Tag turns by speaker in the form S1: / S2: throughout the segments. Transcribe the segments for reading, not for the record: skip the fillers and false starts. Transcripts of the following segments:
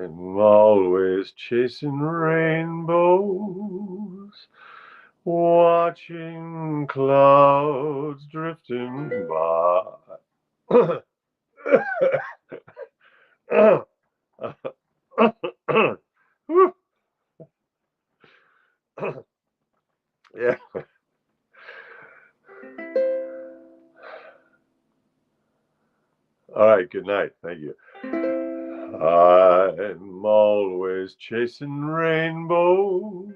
S1: I'm always chasing rainbows, watching clouds drifting by. Yeah. All right. Good night. Thank you. I'm always chasing rainbows,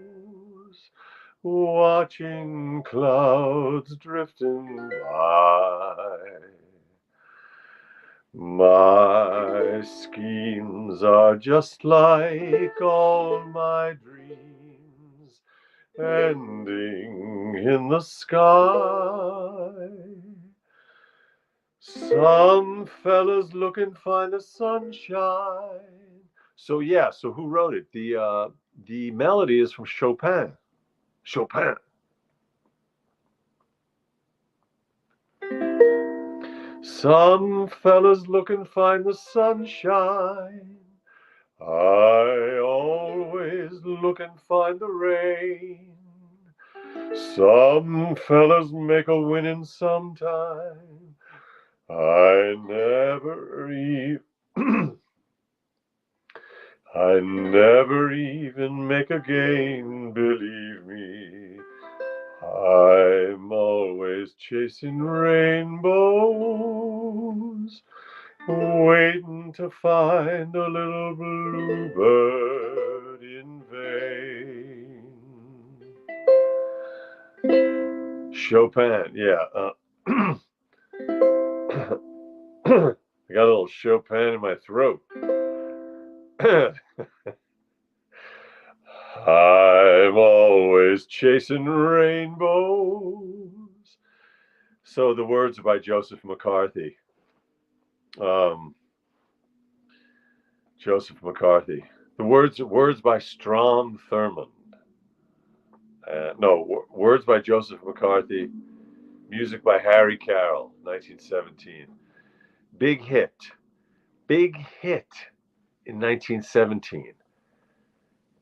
S1: watching clouds drifting by. My schemes are just like all my dreams, ending in the sky. Some fellas look and find the sunshine. So yeah, so who wrote it? The melody is from Chopin. Chopin. Some fellas look and find the sunshine. I always look and find the rain. Some fellas make a winning sometime. I never even I never even make a gain, believe me. I'm always chasing rainbows, waiting to find a little bluebird in vain. Chopin, yeah. I got a little Chopin in my throat. I'm always chasing rainbows. So the words are by Joseph McCarthy. Joseph McCarthy. The words by Strom Thurmond. No, words by Joseph McCarthy. Music by Harry Carroll, 1917. Big hit in 1917.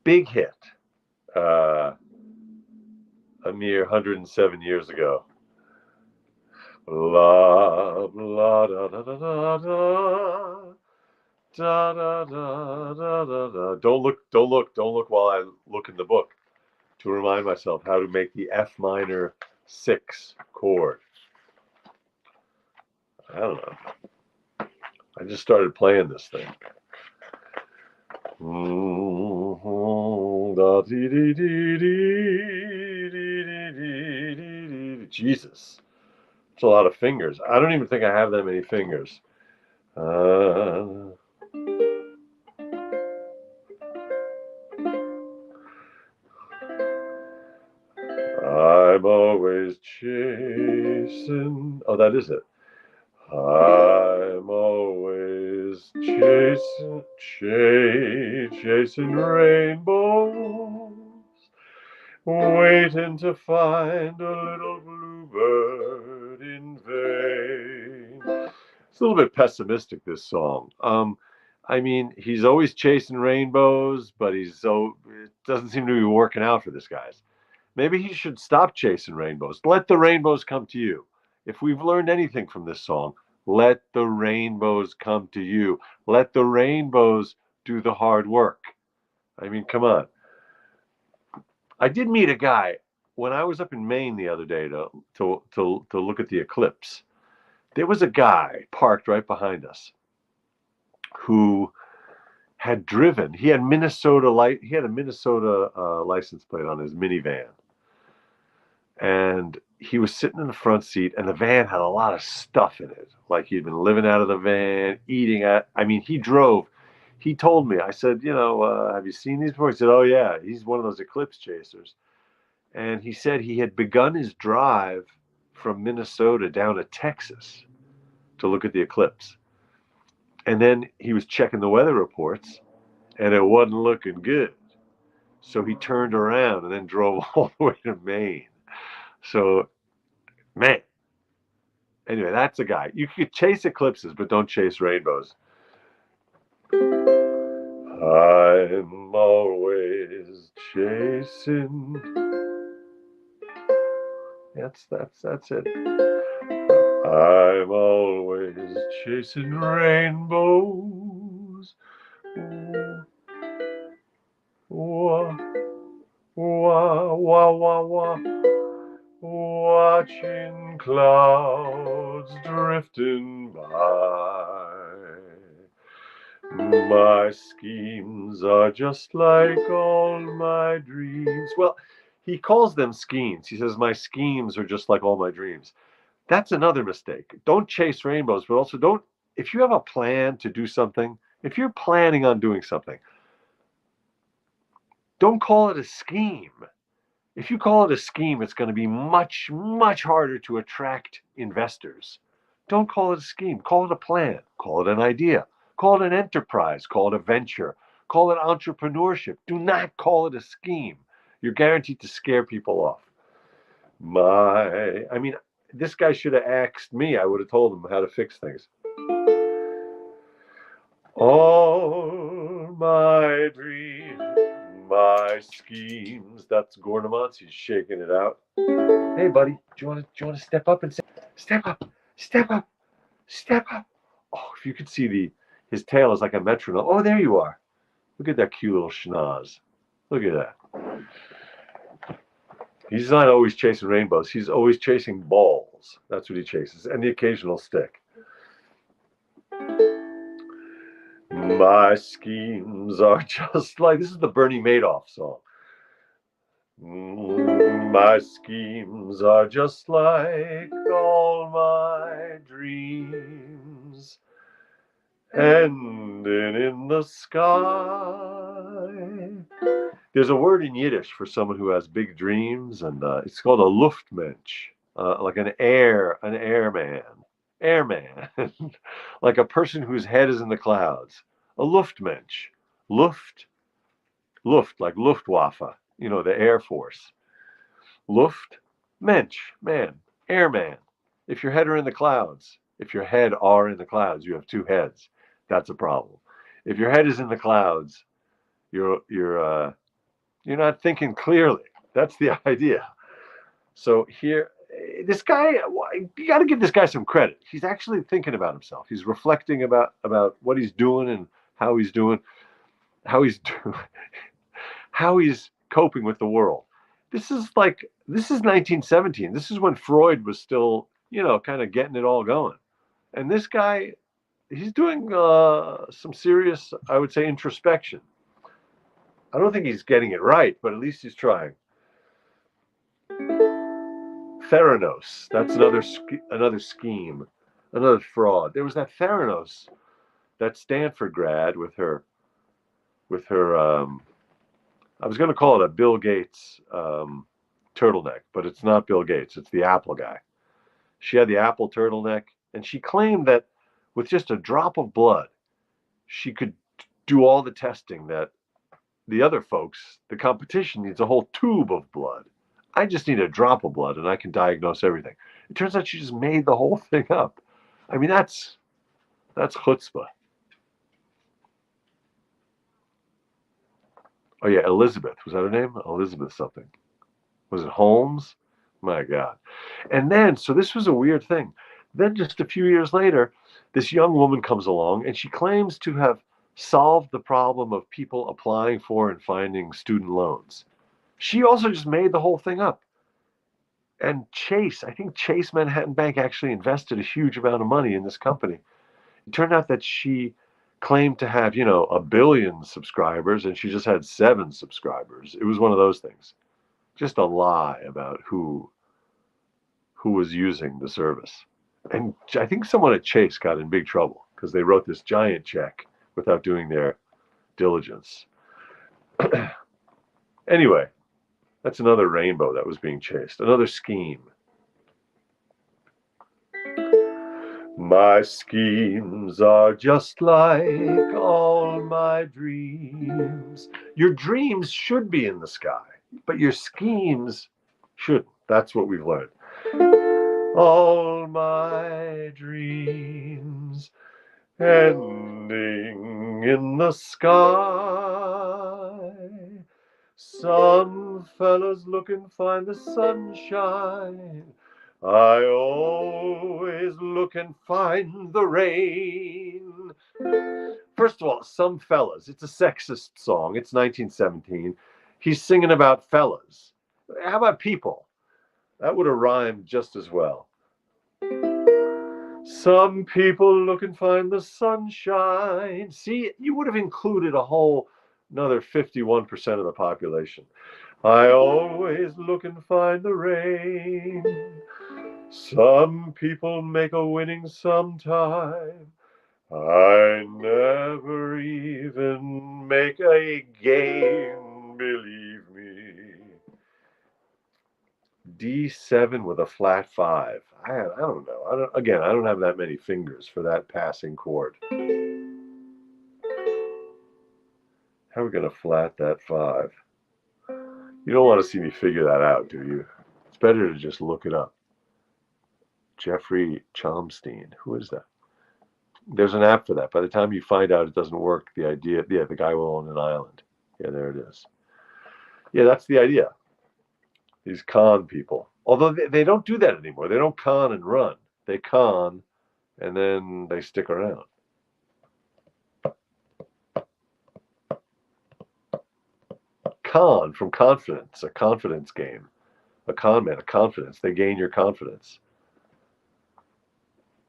S1: Big hit. A mere 107 years ago. La blah da da da da da. Da, da, da, da, da, da. Don't look while I look in the book to remind myself how to make the F minor 6 chord. I don't know. I just started playing this thing. Jesus. It's a lot of fingers. I don't even think I have that many fingers. I'm always chasing. Oh, that is it. I'm always chasing rainbows, waiting to find a little bluebird in vain. It's a little bit pessimistic, this song. I mean, he's always chasing rainbows, but it doesn't seem to be working out for this guy. Maybe he should stop chasing rainbows. Let the rainbows come to you. If we've learned anything from this song, let the rainbows come to you. Let the rainbows do the hard work. I mean, come on. I did meet a guy when I was up in Maine the other day to look at the eclipse. There was a guy parked right behind us who had driven. He had a Minnesota license plate on his minivan. And he was sitting in the front seat, and the van had a lot of stuff in it. Like he'd been living out of the van, eating at. I mean, he drove. He told me. I said, have you seen these before? He said, oh yeah, he's one of those eclipse chasers. And he said he had begun his drive from Minnesota down to Texas to look at the eclipse. And then he was checking the weather reports, and it wasn't looking good. So he turned around and then drove all the way to Maine. So, man. Anyway, that's a guy. You could chase eclipses, but don't chase rainbows. I'm always chasing. That's it. I'm always chasing rainbows. Wah, wah, wah, wah, wah. Watching clouds drifting by. My schemes are just like all my dreams. Well, he calls them schemes. He says, my schemes are just like all my dreams. That's another mistake. Don't chase rainbows, but also don't, if you have a plan to do something, if you're planning on doing something, don't call it a scheme. If you call it a scheme, it's going to be much, much harder to attract investors. Don't call it a scheme. Call it a plan. Call it an idea. Call it an enterprise. Call it a venture. Call it entrepreneurship. Do not call it a scheme. You're guaranteed to scare people off. This guy should have asked me. I would have told him how to fix things. All my dreams, my schemes. That's Gornamonts. He's shaking it out. Hey, buddy, do you want to step up and say, step up, step up, step up? Oh, if you could see his tail is like a metronome. Oh, there you are. Look at that cute little schnoz. Look at that. He's not always chasing rainbows. He's always chasing balls. That's what he chases, and the occasional stick. My schemes are just like, this is the Bernie Madoff song. My schemes are just like all my dreams, ending in the sky. There's a word in Yiddish for someone who has big dreams, and it's called a Luftmensch, like an airman, like a person whose head is in the clouds. A Luftmensch, Luft, like Luftwaffe, the Air Force. Luft, Mensch, man, airman. If your head are in the clouds, if your head are in the clouds, you have two heads. That's a problem. If your head is in the clouds, you're not thinking clearly. That's the idea. So here, this guy, you got to give this guy some credit. He's actually thinking about himself. He's reflecting about what he's doing and how he's doing, how he's coping with the world. This is 1917. This is when Freud was still, kind of getting it all going. And this guy, he's doing some serious, I would say, introspection. I don't think he's getting it right, but at least he's trying. Theranos, that's another scheme, another fraud. There was that Theranos, that Stanford grad with her I was going to call it a Bill Gates turtleneck, but it's not Bill Gates. It's the Apple guy. She had the Apple turtleneck, and she claimed that with just a drop of blood, she could do all the testing that the other folks, the competition, needs a whole tube of blood. I just need a drop of blood, and I can diagnose everything. It turns out she just made the whole thing up. I mean, that's chutzpah. Oh yeah, Elizabeth. Was that her name? Elizabeth something. Was it Holmes? My God. And then, so this was a weird thing. Then just a few years later, this young woman comes along and she claims to have solved the problem of people applying for and finding student loans. She also just made the whole thing up. And I think Chase Manhattan Bank actually invested a huge amount of money in this company. It turned out that she claimed to have, 1 billion subscribers, and she just had 7 subscribers. It was one of those things. Just a lie about who was using the service. And I think someone at Chase got in big trouble because they wrote this giant check without doing their diligence. Anyway, that's another rainbow that was being chased, another scheme. My schemes are just like all my dreams. Your dreams should be in the sky, but your schemes shouldn't. That's what we've learned. All my dreams ending in the sky. Some fellas look and find the sunshine. I always look and find the rain. First of all, some fellas. It's a sexist song. It's 1917. He's singing about fellas. How about people? That would have rhymed just as well. Some people look and find the sunshine. See, you would have included a whole another 51% of the population. I always look and find the rain. Some people make a winning sometime. I never even make a game, believe me. D7 with a flat 5. I don't know. I don't have that many fingers for that passing chord. How are we going to flat that 5? You don't want to see me figure that out, do you? It's better to just look it up. Jeffrey Chomstein. Who is that? There's an app for that. By the time you find out it doesn't work, the guy will own an island. Yeah, there it is. Yeah, that's the idea. These con people. Although they don't do that anymore. They don't con and run. They con and then they stick around. Con from confidence, a confidence game. A con man, a confidence. They gain your confidence.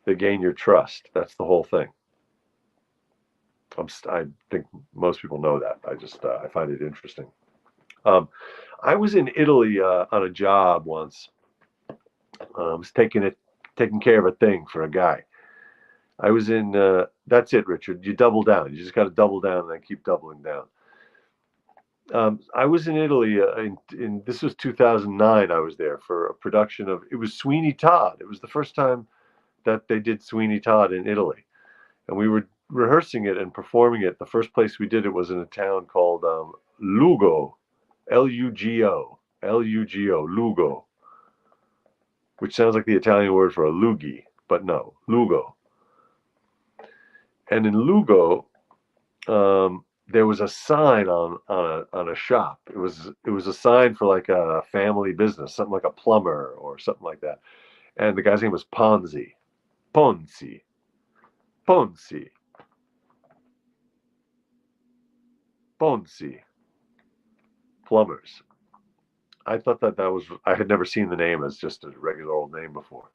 S1: They gain your trust. That's the whole thing. I think most people know that. I find it interesting. I was in Italy on a job once. I was taking care of a thing for a guy. I was in. That's it, Richard. You double down. You just got to double down and then keep doubling down. I was in Italy in this was 2009. I was there for a production of. It was Sweeney Todd. It was the first time that they did Sweeney Todd in Italy, and we were rehearsing it and performing it. The first place we did it was in a town called Lugo, Lugo, Lugo, which sounds like the Italian word for a loogie, but no, Lugo. And in Lugo, there was a sign on a shop. It was a sign for like a family business, something like a plumber or something like that. And the guy's name was Ponzi, Ponzi, Ponzi, Ponzi. Plumbers. I thought that was. I had never seen the name as just a regular old name before.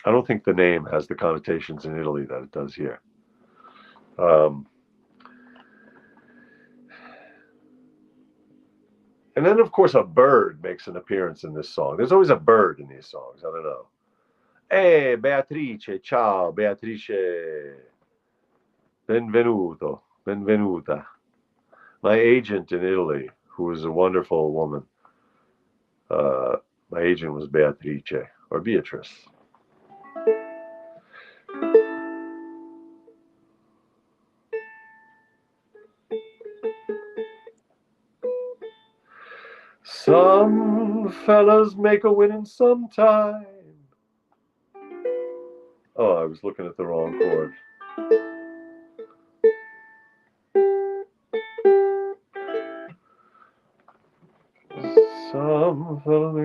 S1: I don't think the name has the connotations in Italy that it does here. And then, of course, a bird makes an appearance in this song. There's always a bird in these songs. I don't know. Hey, Beatrice, ciao, Beatrice. Benvenuto, benvenuta. My agent in Italy, who was a wonderful woman, my agent was Beatrice, or Beatrice. Some fellas make a winning sometime. Oh, I was looking at the wrong chord. Some fellas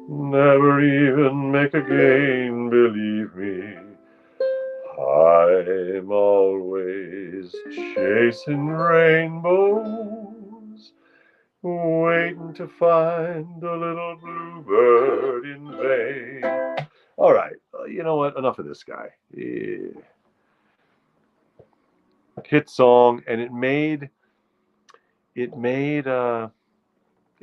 S1: never even make a gain, believe me. I'm always chasing rainbows, waiting to find a little bluebird in vain. All right, you know what? Enough of this guy. Yeah. Hit song, and it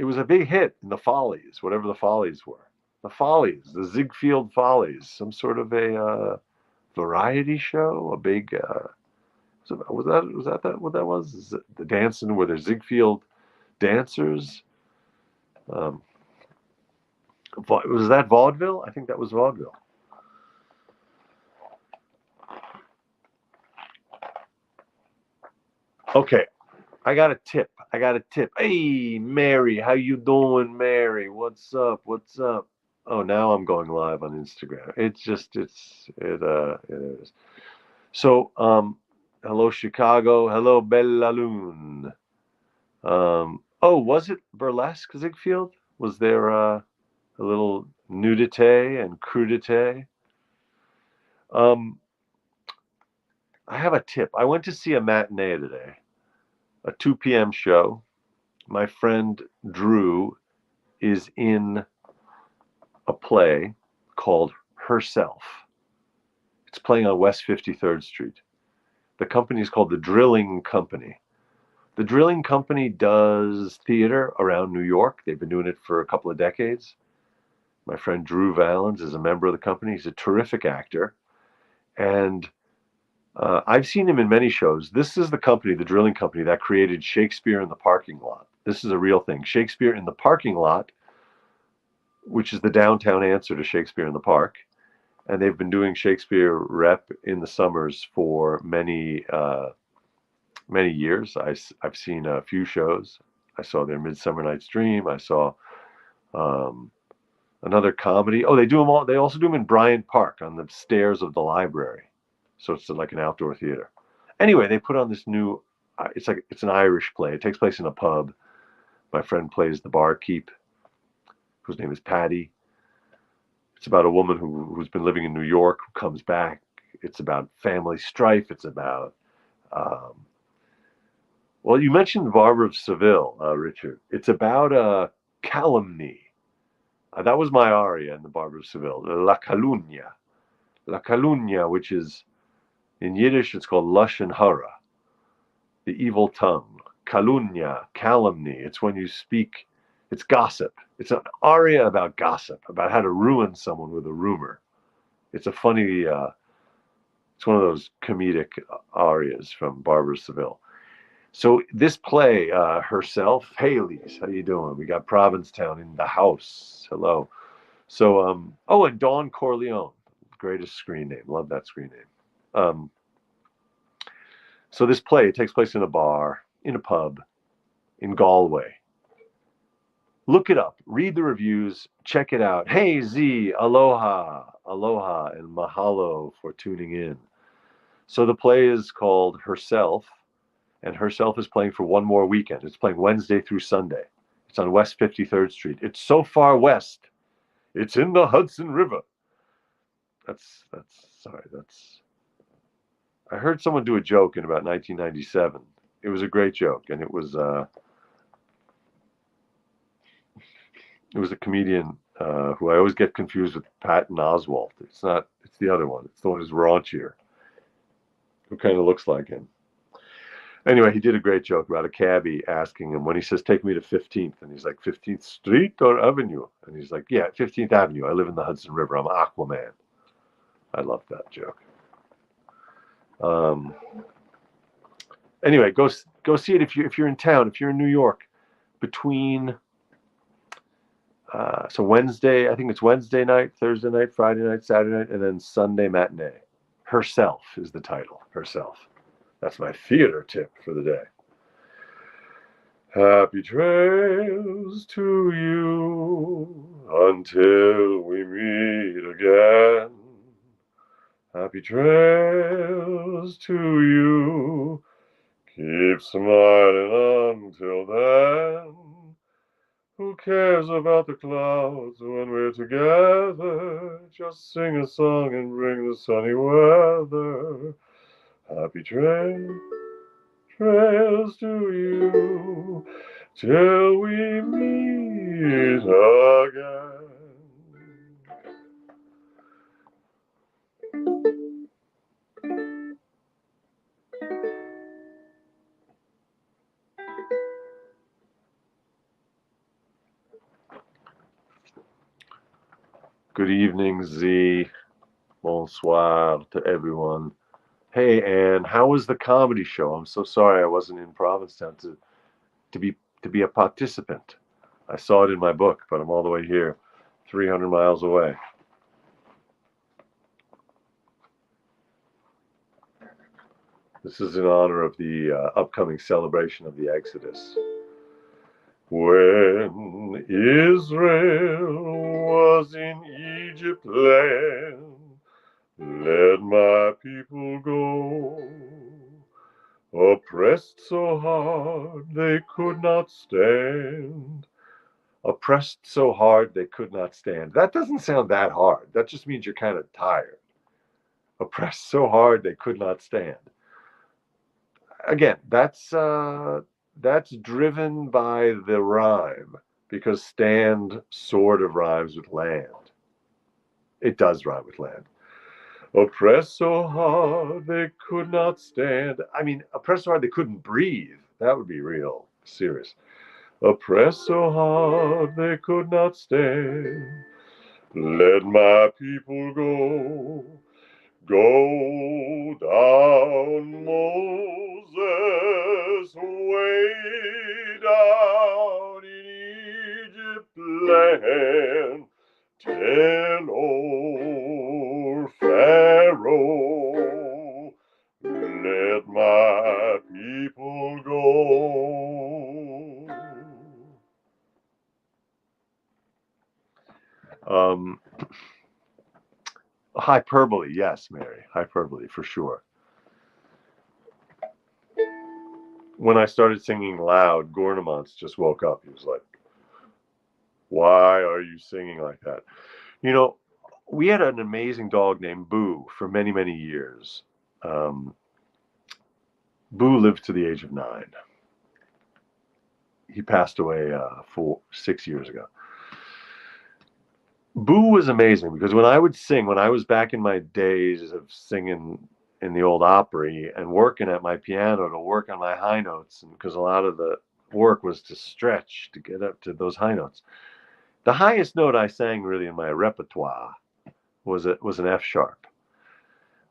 S1: was a big hit in the Follies, whatever the Follies were. The Follies, the Ziegfeld Follies, some sort of a variety show, a big. Was that what that was? Is it the dancing where there's Ziegfeld dancers? Was that vaudeville? I think that was vaudeville. Okay, I got a tip. Hey, Mary, how you doing, Mary? What's up? Oh, now I'm going live on Instagram. It is. So, Hello, Chicago. Hello, Bella Lune. Oh, was it burlesque, Ziegfeld? Was there a little nudité and crudité? Um, I have a tip. I went to see a matinee today, a 2 p.m. show. My friend Drew is in a play called Herself. It's playing on West 53rd Street. The company is called the Drilling Company. The Drilling Company does theater around New York. They've been doing it for a couple of decades. My friend Drew Valens is a member of the company. He's a terrific actor. And I've seen him in many shows. This is the company, the Drilling Company, that created Shakespeare in the Parking Lot. This is a real thing. Shakespeare in the Parking Lot, which is the downtown answer to Shakespeare in the Park. And they've been doing Shakespeare rep in the summers for many years. I've seen a few shows. I saw their Midsummer Night's Dream. I saw um, another comedy. Oh, they do them all. They also do them in Bryant Park on the stairs of the library. So it's like an outdoor theater. Anyway, they put on this new. It's an Irish play. It takes place in a pub. My friend plays the barkeep, whose name is Patty. It's about a woman who's been living in New York who comes back. It's about family strife. It's about um, well, you mentioned Barber of Seville, Richard. It's about calumny. That was my aria in the Barber of Seville. La calunnia. La calunnia, which is in Yiddish, it's called lashon hara, the evil tongue. Calunnia, calumny. It's when you speak. It's gossip. It's an aria about gossip, about how to ruin someone with a rumor. It's a funny. It's one of those comedic arias from Barber of Seville. So this play, Herself, hey Elise, how you doing? We got Provincetown in the house. Hello. So, oh, and Dawn Corleone, greatest screen name. Love that screen name. Um, so this play takes place in a bar, in a pub, in Galway. Look it up, read the reviews, check it out. Hey Z, aloha, aloha, and mahalo for tuning in. So the play is called Herself, and Herself is playing for one more weekend. It's playing Wednesday through Sunday. It's on West 53rd Street. It's so far west. It's in the Hudson River. That's I heard someone do a joke in about 1997. It was a great joke, and it was a comedian who I always get confused with Patton Oswalt. It's not. It's the other one. It's the one who's raunchier, who kind of looks like him. Anyway, he did a great joke about a cabbie asking him when he says, "Take me to 15th," and he's like, "15th Street or Avenue?" And he's like, "Yeah, 15th Avenue. I live in the Hudson River. I'm Aquaman." I love that joke. Um, anyway, go see it if you're in town. If you're in New York, between so Wednesday, I think it's Wednesday night, Thursday night, Friday night, Saturday night, and then Sunday matinee. Herself is the title. Herself. That's my theater tip for the day. Happy trails to you until we meet again. Happy trails to you. Keep smiling until then. Who cares about the clouds when we're together? Just sing a song and bring the sunny weather. Happy trails to you till we meet again. Good evening, Z. Bonsoir to everyone. Hey, Anne, how was the comedy show? I'm so sorry I wasn't in Provincetown to be a participant. I saw it in my book, but I'm all the way here, 300 miles away. This is in honor of the upcoming celebration of the Exodus. When Israel was in Egypt land, let my people go. Oppressed so hard they could not stand. Oppressed so hard they could not stand. That doesn't sound that hard. That just means you're kind of tired. Oppressed so hard they could not stand. Again, that's driven by the rhyme, because stand sort of rhymes with land. It does rhyme with land. Oppressed so hard they could not stand. I mean, oppressed so hard they couldn't breathe. That would be real serious. Oppressed so hard they could not stand. Let my people go. Go down, Moses, way down in Egypt land. Tell old Pharaoh, let my people go. Hyperbole, yes, Mary. Hyperbole, for sure. When I started singing loud, Gornamans just woke up. He was like, "Why are you singing like that?" You know, we had an amazing dog named Boo for many, many years. Boo lived to the age of 9. He passed away 6 years ago. Boo was amazing because when I would sing, when I was back in my days of singing in the old Opry and working at my piano to work on my high notes, and because a lot of the work was to stretch to get up to those high notes. The highest note I sang really in my repertoire was an F sharp,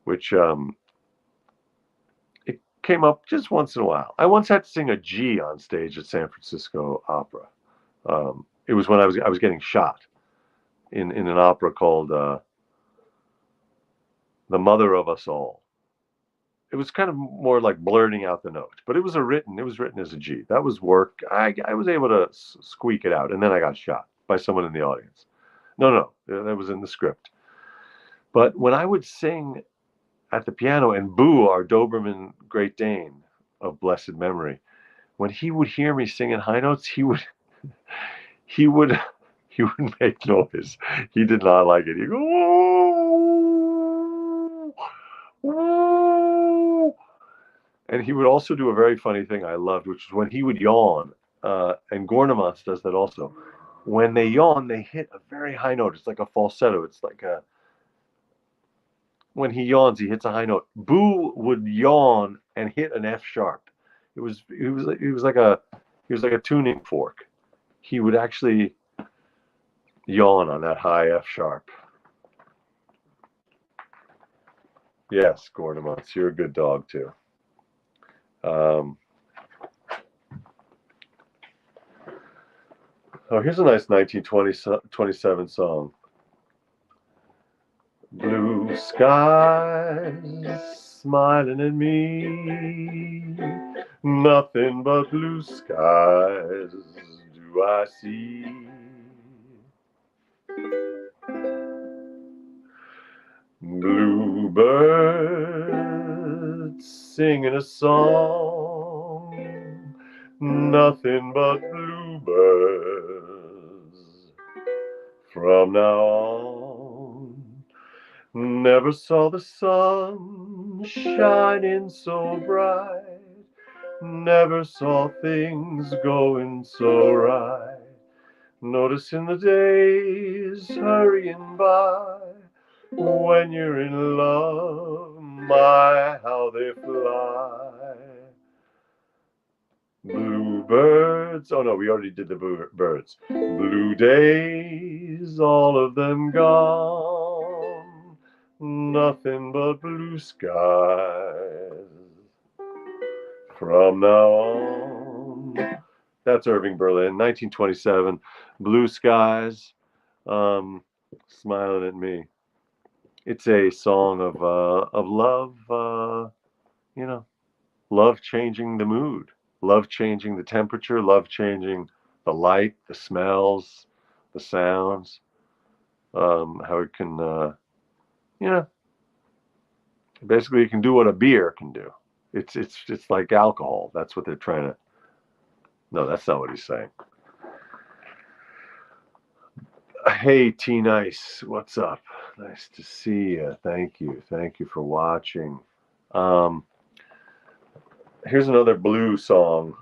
S1: which it came up just once in a while. I once had to sing a G on stage at San Francisco Opera. It was when I was getting shot in an opera called The Mother of Us All. It was kind of more like blurting out the note, but it was written as a G. That was work. I was able to squeak it out, and then I got shot by someone in the audience. No, that was in the script. But when I would sing at the piano, and Boo, our Doberman Great Dane of blessed memory, when he would hear me singing high notes, he would make noise. He did not like it. He'd go, "Oh, oh." And he would also do a very funny thing I loved, which was when he would yawn, and Gornamans does that also. When they yawn, they hit a very high note. It's like a falsetto. It's like when he yawns, he hits a high note. Boo would yawn and hit an F sharp. It was like a tuning fork. He would actually yawn on that high F sharp. Yes, Gornamans, you're a good dog too. Here's a nice 1927 song. Blue skies smiling at me, nothing but blue skies do I see. Bluebirds singing a song, nothing but bluebirds from now on. Never saw the sun shining so bright, never saw things going so right. Noticing the days hurrying by, when you're in love, my, how they fly. Bluebirds, oh no, we already did the birds. Blue days, all of them gone, nothing but blue skies from now on. That's Irving Berlin, 1927. Blue skies, smiling at me. It's a song of love, love changing the mood, love changing the temperature, love changing the light, the smells, the sounds, how it can, basically it can do what a beer can do. It's like alcohol. That's what they're trying to. No, that's not what he's saying. Hey, T Nice, what's up? Nice to see you. Thank you for watching. Um, Here's another blue song.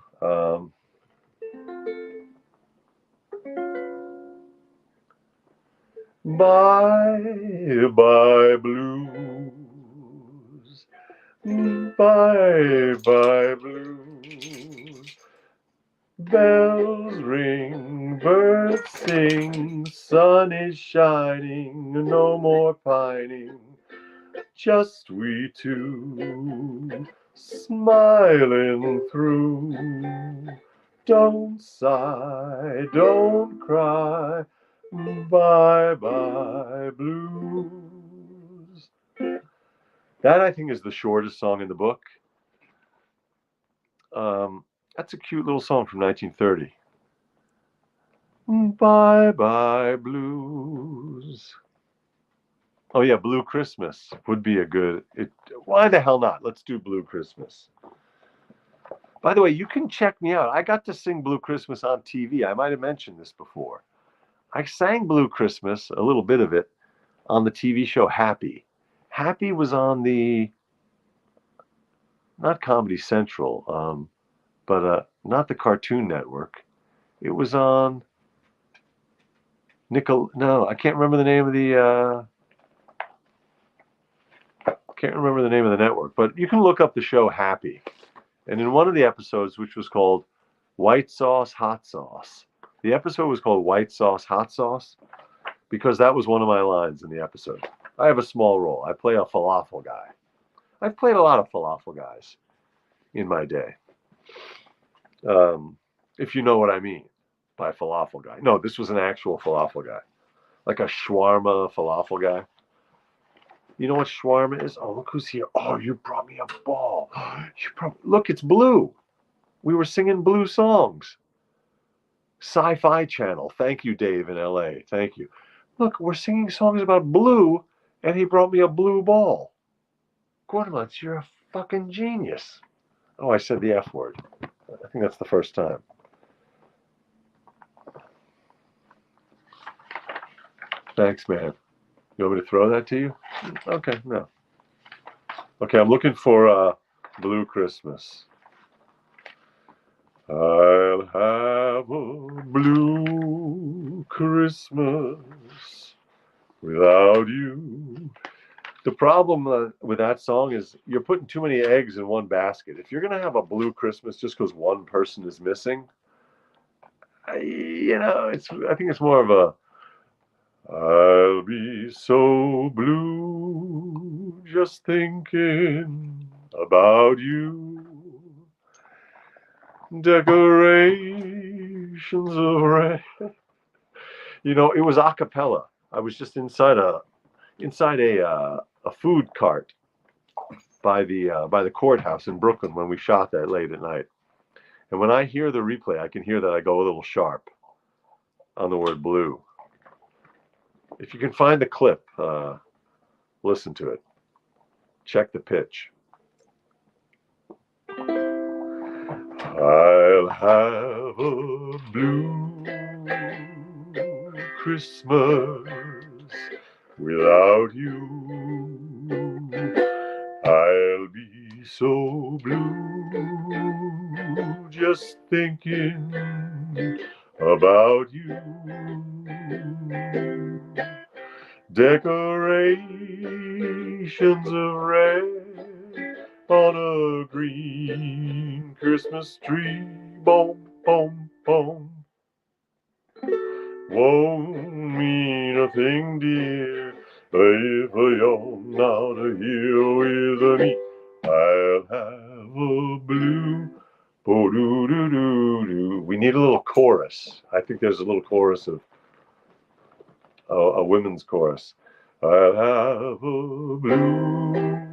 S1: Bye bye blues, bye bye blues. Bells ring, birds sing, sun is shining, no more pining, just we two, smiling through. Don't sigh, don't cry, bye bye blues. That, I think, is the shortest song in the book. That's a cute little song from 1930. Bye bye blues. Oh yeah, Blue Christmas would be a good. Why the hell not? Let's do Blue Christmas. By the way, you can check me out. I got to sing Blue Christmas on TV. I might have mentioned this before. I sang Blue Christmas, a little bit of it, on the TV show Happy. Happy was on the, not Comedy Central, but not the Cartoon Network. It was on No, I can't remember the name of the. Can't remember the name of the network, but you can look up the show Happy. And in one of the episodes, which was called White Sauce, Hot Sauce, the episode was called White Sauce, Hot Sauce because that was one of my lines in the episode. I have a small role. I play a falafel guy. I've played a lot of falafel guys in my day. If you know what I mean by falafel guy. No, this was an actual falafel guy, like a shawarma falafel guy. You know what shawarma is? Oh, look who's here. Oh, you brought me a ball. Look, it's blue. We were singing blue songs. Sci-Fi Channel. Thank you, Dave in LA. Thank you. Look, we're singing songs about blue, and he brought me a blue ball. Guatemala, you're a fucking genius. Oh, I said the F word. I think that's the first time. Thanks, man. You want me to throw that to you? Okay, no. Okay, I'm looking for Blue Christmas. I'll have a blue Christmas without you. The problem with that song is you're putting too many eggs in one basket. If you're going to have a blue Christmas just because one person is missing, I think it's more of a I'll be so blue just thinking about you. Decorations of red. It was a cappella. I was just inside a food cart by the courthouse in Brooklyn when we shot that late at night. And when I hear the replay, I can hear that I go a little sharp on the word blue. If you can find the clip, listen to it. Check the pitch. I'll have a blue Christmas without you. I'll be so blue just thinking about you. Decorations of red on a green Christmas tree. Boom, boom, boom. Won't mean a thing, dear, if you're not here with me. I'll have a blue. Bo-doo-doo-doo-doo. We need a little chorus. I think there's a little chorus of a women's chorus. I'll have a blue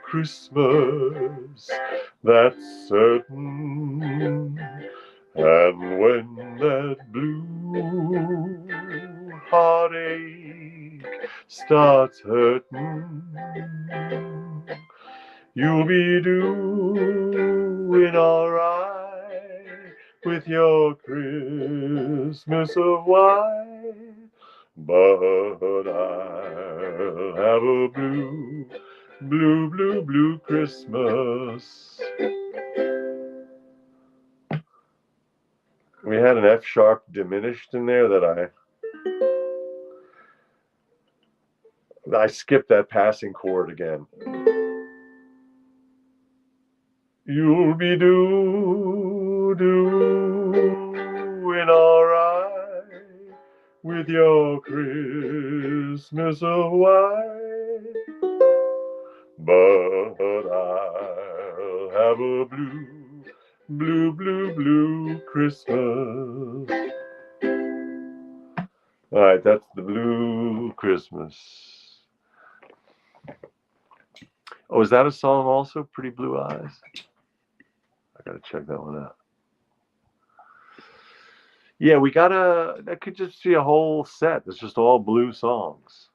S1: Christmas, that's certain. And when that blue heartache starts hurting, You'll be doing all right with your Christmas of white, but I'll have a blue, blue, blue, blue Christmas. We had an F sharp diminished in there that I skipped that passing chord again. You'll be doing all right with your Christmas of white, but I'll have a blue, blue, blue, blue Christmas. All right, that's the Blue Christmas. Oh, is that a song also? Pretty Blue Eyes? I gotta check that one out. Yeah, that could just be a whole set. It's just all blue songs.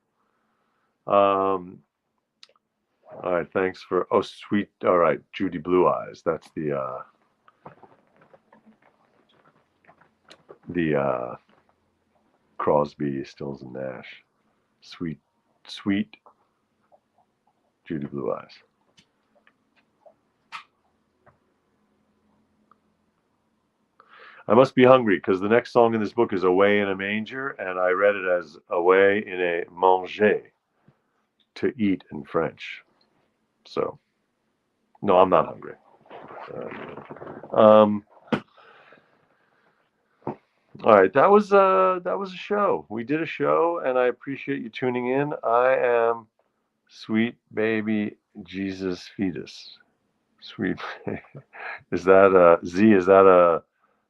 S1: All right, thanks for, oh, sweet, all right, Judy Blue Eyes. That's the Crosby, Stills and Nash. Sweet, sweet Judy Blue Eyes. I must be hungry because the next song in this book is Away in a Manger, and I read it as Away in a Manger, to eat in French. So, no, I'm not hungry. All right, that was a show. We did a show, and I appreciate you tuning in. I am Sweet Baby Jesus Fetus. Sweet. Is that Z? Is that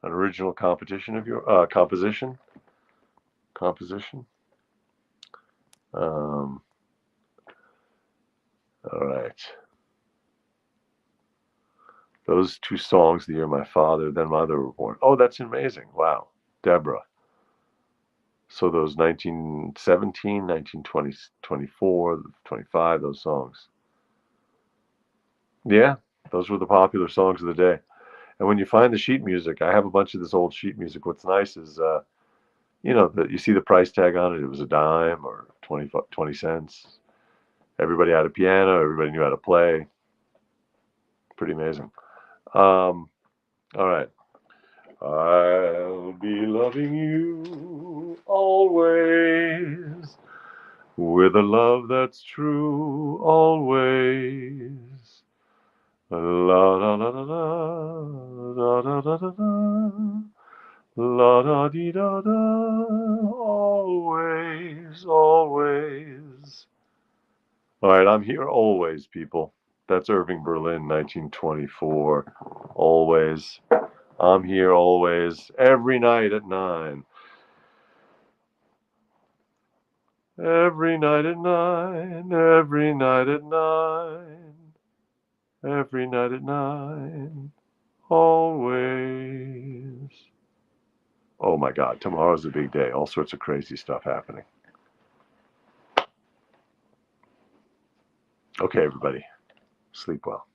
S1: an original competition of your composition? Composition. All right. Those two songs, the year my father, then mother were born. Oh, that's amazing. Wow. Deborah. So those 1917, 1920, 24, 25, those songs. Yeah, those were the popular songs of the day. And when you find the sheet music, I have a bunch of this old sheet music. What's nice is, you see the price tag on it. It was a dime or 20 cents. Everybody had a piano. Everybody knew how to play. Pretty amazing. All right. I'll be loving you always with a love that's true always. La la la la la da da da da da la da dee da da always always. All right, I'm here always, people. That's Irving Berlin, 1924. Always. I'm here always, every night at 9. Every night at 9, every night at 9, every night at 9, always. Oh my God, tomorrow's a big day. All sorts of crazy stuff happening. Okay, everybody, sleep well.